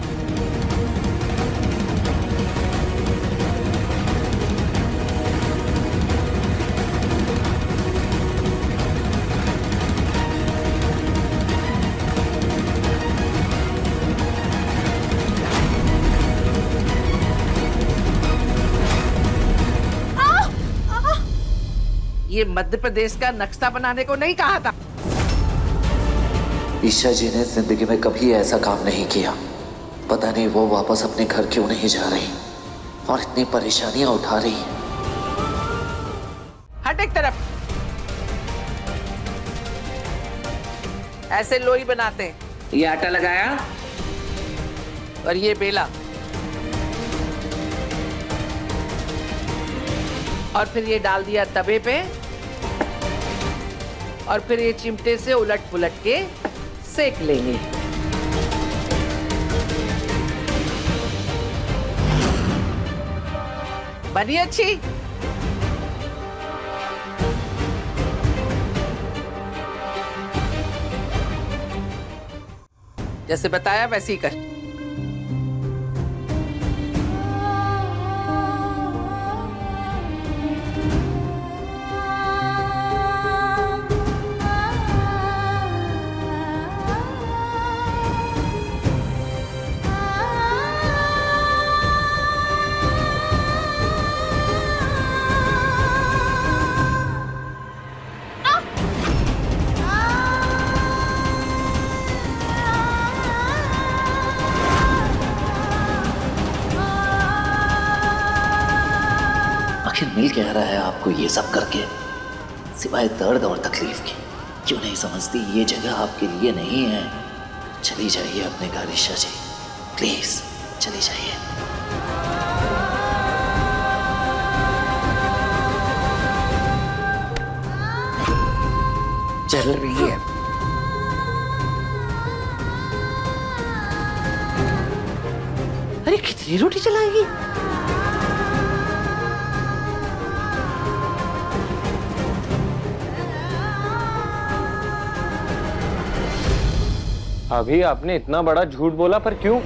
ये मध्य प्रदेश का नक्शा बनाने को नहीं कहा था। ईशा जी ने जिंदगी में कभी ऐसा काम नहीं किया। पता नहीं वो वापस अपने घर क्यों नहीं जा रही और इतनी परेशानियां उठा रही है। हट एक तरफ। ऐसे लोई बनाते हैं। ये आटा लगाया और ये बेला और फिर ये डाल दिया तवे पे और फिर ये चिमटे से उलट पुलट के सेक लेंगे। बनी अच्छी? जैसे बताया वैसे ही कर। आखिर मिल क्या रहा है आपको ये सब करके, सिवाय दर्द और तकलीफ के? क्यों नहीं समझती ये जगह आपके लिए नहीं है? चली जाइए अपने घर ईशा जी, प्लीज चली जाइए। चल रही है। अरे कितनी रोटी चलाएगी? अभी आपने इतना बड़ा झूठ बोला, पर क्यों?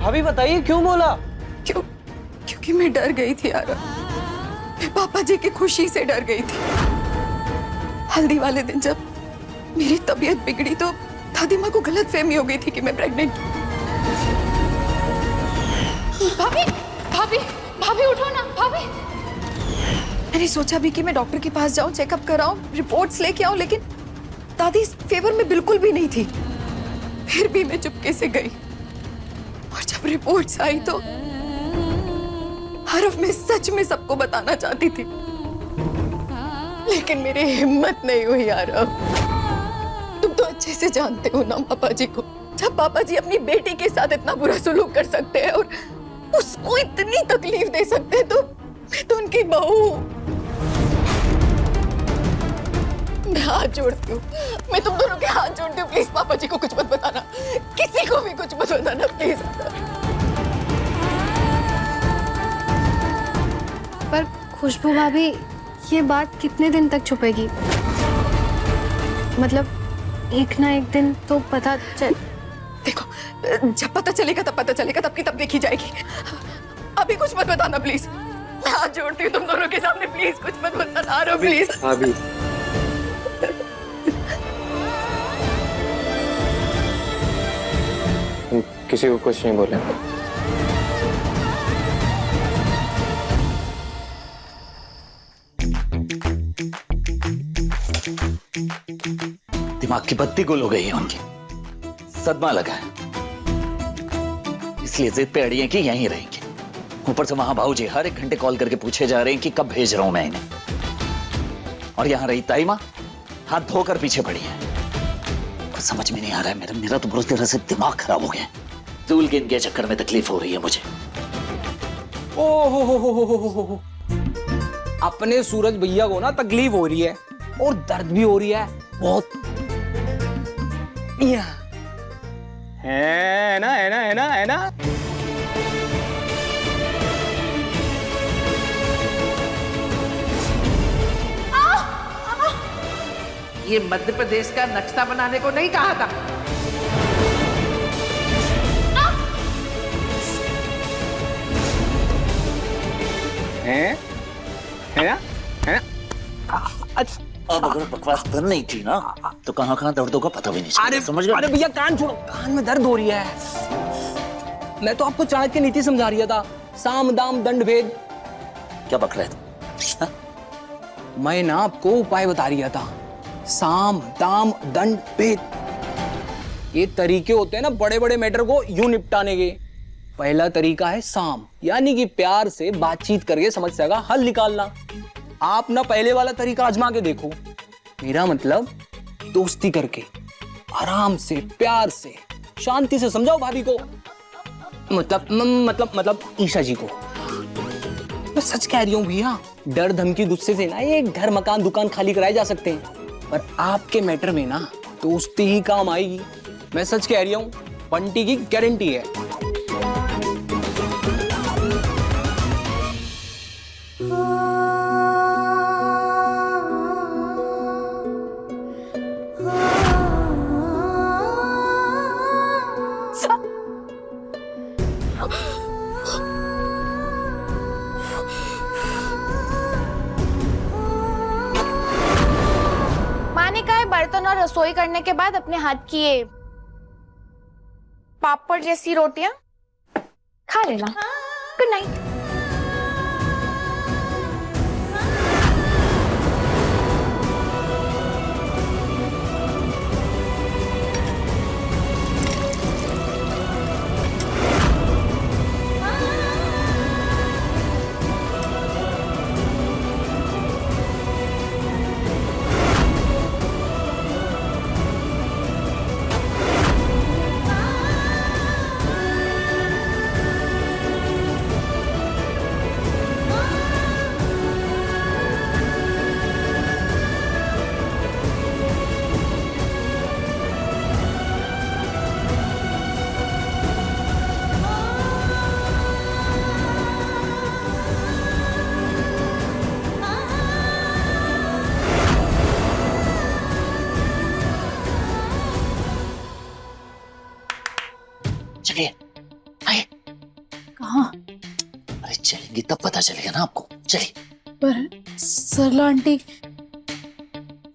भाभी बताइए क्यों बोला? क्योंकि मैं डर गई थी यार, मैं पापा जी की खुशी से डर गई थी। हल्दी वाले दिन जब मेरी तबीयत बिगड़ी तो दादी माँ को गलतफहमी हो गई थी कि मैं प्रेग्नेंट। भाभी भाभी भाभी उठो ना भाभी। मैंने सोचा भी कि मैं डॉक्टर के पास जाऊं, चेकअप कराऊं, रिपोर्ट्स लेके आऊं, लेकिन दादी इस फेवर में बिल्कुल भी नहीं थी। फिर भी मैं चुपके से गई और जब रिपोर्ट्स आई तो आरव मैं सच में सबको बताना चाहती थी, लेकिन मेरी हिम्मत नहीं हुई। आरव तुम तो अच्छे से जानते हो ना पापा जी को, जब पापा जी अपनी बेटी के साथ इतना बुरा सलूक कर सकते हैं और उसको इतनी तकलीफ दे सकते हैं, तो मैं तो उनकी बहू हूं। मैं हाथ जोड़ती हूँ, मैं तुम दोनों के हाथ जोड़ती हूँ, प्लीज पापा जी को कुछ मत बताना, किसी को भी कुछ मत बताना प्लीज। पर खुशबू भाभी, ये बात कितने दिन तक छुपेगी? मतलब एक ना एक दिन तो पता चल। देखो, जब पता चलेगा तब पता चलेगा, तब की तब देखी जाएगी। अभी कुछ मत बताना प्लीज, मैं हाथ जोड़ती हूँ तुम दोनों के सामने, प्लीज कुछ मत बताना। आरव प्लीज। अभी किसी को कुछ नहीं बोले। दिमाग की बत्ती गुल हो गई है उनकी, सदमा लगा है, इसलिए जिद पे अड़ी है कि यहीं रहेंगे। ऊपर से वहां भाऊजी हर एक घंटे कॉल करके पूछे जा रहे हैं कि कब भेज रहा हूं मैं इन्हें, और यहां रही ताई मां हाथ धोकर पीछे पड़ी है। कुछ समझ में नहीं आ रहा है, मेरा तो बुरी तरह से दिमाग खराब हो गया। दूल के इनके चक्कर में तकलीफ हो रही है मुझे। ओ हो। अपने सूरज भैया को ना तकलीफ हो रही है और दर्द भी हो रही है बहुत। है ना। ये मध्य प्रदेश का नक्शा बनाने को नहीं कहा था। है ना? अब अगर बकवास बंद नहीं थी ना तो कहाँ दर्दों का पता भी नहीं चला। अरे समझ गए? अरे भैया कान छोड़ो, कान में दर्द हो रही है। मैं तो आपको चाणक्य नीति समझा रही था, साम दाम दंड भेद। क्या बक रहे थे? मैं ना आपको उपाय बता रही था, साम दाम दंड भेद। ये तरीके होते हैं ना बड़े बड़े मैटर को यूं निपटाने के। पहला तरीका है साम, यानी कि प्यार से बातचीत करके समस्या का हल निकालना। आप ना पहले वाला तरीका आजमा के देखो, मेरा मतलब दोस्ती करके आराम से प्यार से शांति से समझाओ भाभी को, मतलब ईशा जी को। मैं सच कह रही हूँ भैया, डर धमकी गुस्से से ना ये घर मकान दुकान खाली कराए जा सकते हैं, पर आपके मैटर में ना दोस्ती ही काम आएगी। मैं सच कह रही हूँ, बंटी की गारंटी है। माने कहा है बर्तन और रसोई करने के बाद अपने हाथ की ये पापड़ जैसी रोटियां खा लेना। Good night. चलिए आइए। कहाँ? अरे चलेंगी तब पता चलेगा ना आपको, चलिए। पर सरला आंटी,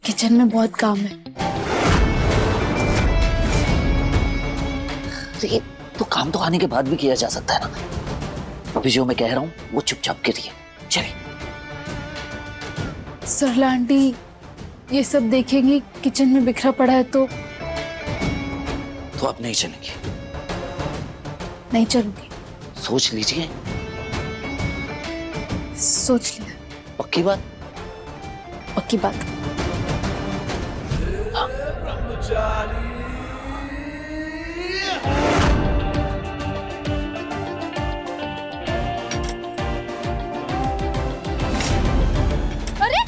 किचन में बहुत काम है। अरे तो काम तो आने के बाद भी किया जा सकता है ना। अभी जो मैं कह रहा हूँ वो चुपचाप करिए, चलिए। सरला आंटी ये सब देखेंगी किचन में बिखरा पड़ा है तो आप नहीं चलेंगे? नहीं चलूंगी। सोच लीजिए। सोच लिया। पक्की बात? पक्की बात। अरे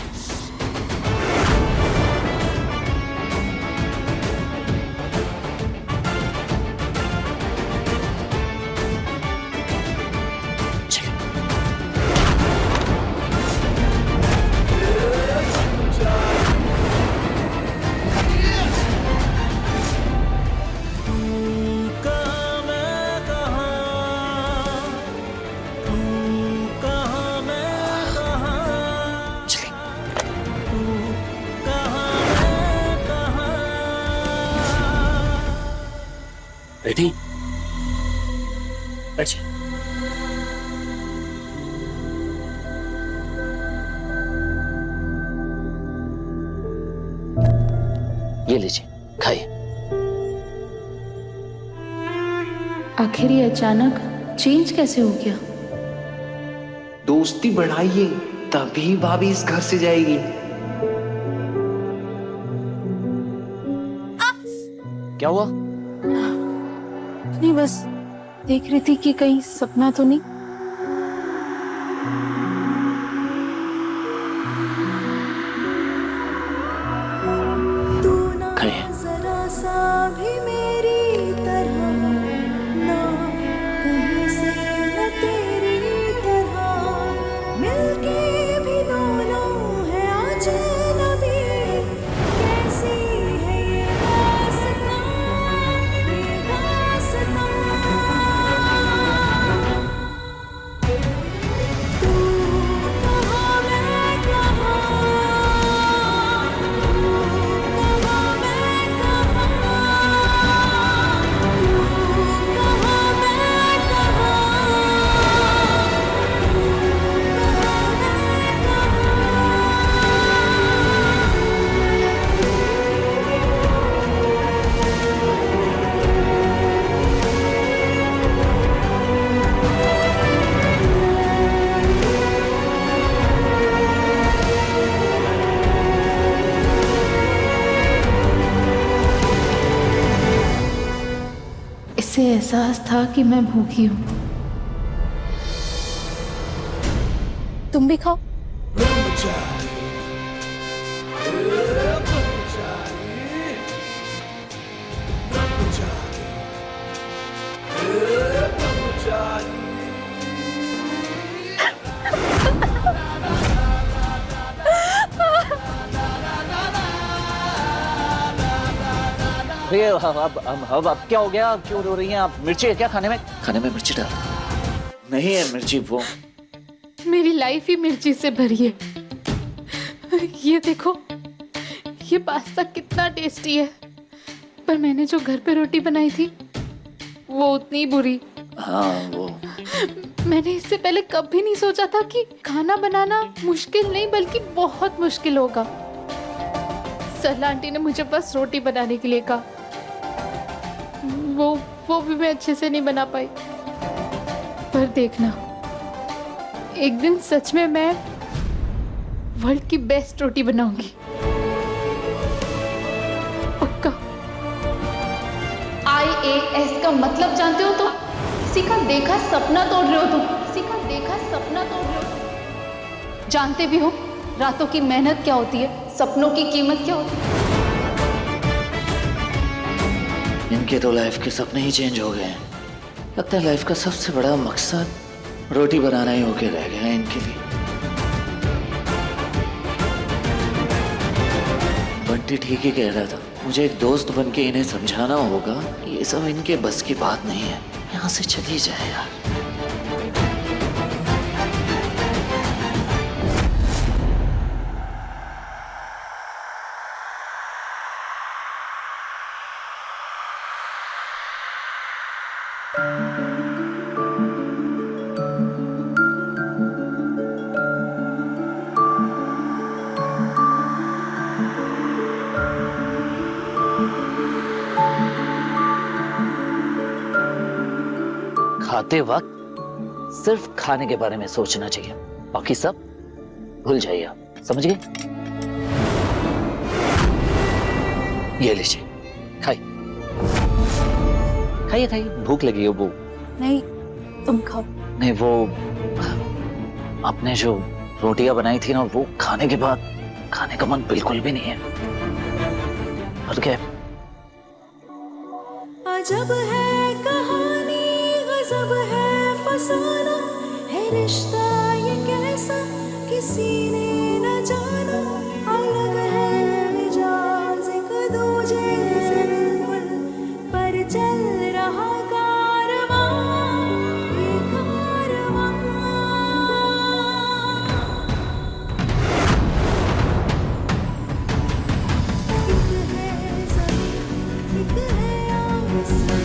रेडी? अच्छा ये लीजिए, खाइए। आखिर ये अचानक चेंज कैसे हो गया? दोस्ती बढ़ाइए तभी भाभी इस घर से जाएगी। क्या हुआ? नहीं बस देख रही थी कि कहीं सपना तो नहीं। खाइए। जरा सा भी मेरी तरह ना कहीं से न तेरी तरह मिलके भी दोनों है अजनबी कैसी है ये दास्तां ये दास्तां तू कहाँ मैं कहाँ इसे एहसास था कि मैं भूखी हूँ। तुम भी खाओ। अरे अब क्या हो गया? क्यों रो रही हैं आप? मिर्ची है क्या खाने में? खाने में मिर्ची डाल। नहीं है मिर्ची। वो मेरी लाइफ ही मिर्ची से भरी है। ये देखो, ये पास्ता कितना टेस्टी है, पर मैंने जो घर पे रोटी बनाई थी वो उतनी बुरी। हाँ वो मैंने इससे पहले कभी नहीं सोचा था कि खाना बनाना मुश्किल नहीं बल्कि बहुत मुश्किल होगा। सरला आंटी ने मुझे बस रोटी बनाने के लिए कहा, वो भी मैं अच्छे से नहीं बना पाई। पर देखना, एक दिन सच में मैं वर्ल्ड की बेस्ट रोटी बनाऊंगी, पक्का। IAS का मतलब जानते हो? तो किसी का देखा सपना तोड़ रहे हो तुम, किसी का देखा सपना तोड़ रहे हो। जानते भी हो रातों की मेहनत क्या होती है, सपनों की कीमत क्या होती है। इनके तो लाइफ के सपने ही चेंज हो गए हैं। लगता है लाइफ का सबसे बड़ा मकसद रोटी बनाना ही होके रह गया है इनके लिए। आंटी ठीक ही कह रहा था, मुझे एक दोस्त बन के इन्हें समझाना होगा, ये सब इनके बस की बात नहीं है। यहाँ से चली जाए यार। खाते वक्त सिर्फ खाने के बारे में सोचना चाहिए, बाकी सब भूल जाइए आप, समझ गए? ये लीजिए, खाइए खाइए खाइए, भूख लगी है वो। नहीं, तुम खाओ। नहीं, वो आपने जो रोटियां बनाई थी ना, वो खाने के बाद खाने का मन बिल्कुल भी नहीं है। और क्या अजब है कहानी, गजब है फसाना, है रिश्ता ये कैसा किसी ने न जाना। अलग है मिजाज एक दूजे से बिल्कुल, पर चल रहा कारवां ये कारवां। एक है ज़मीन, एक है आसमां,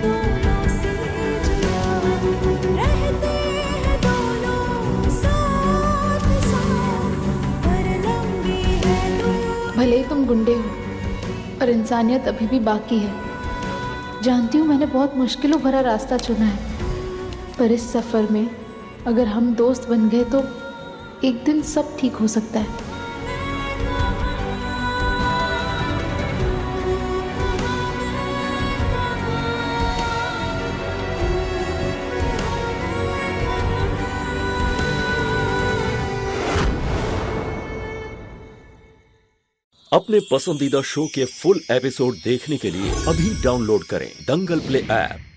दोनों से जुड़ा रहते हैं दोनों साथ साथ, पर लंबी है दूर। भले ही तुम गुंडे हो, पर इंसानियत अभी भी बाकी है। जानती हूँ मैंने बहुत मुश्किलों भरा रास्ता चुना है, पर इस सफ़र में अगर हम दोस्त बन गए तो एक दिन सब ठीक हो सकता है। अपने पसंदीदा शो के फुल एपिसोड देखने के लिए अभी डाउनलोड करें दंगल प्ले ऐप।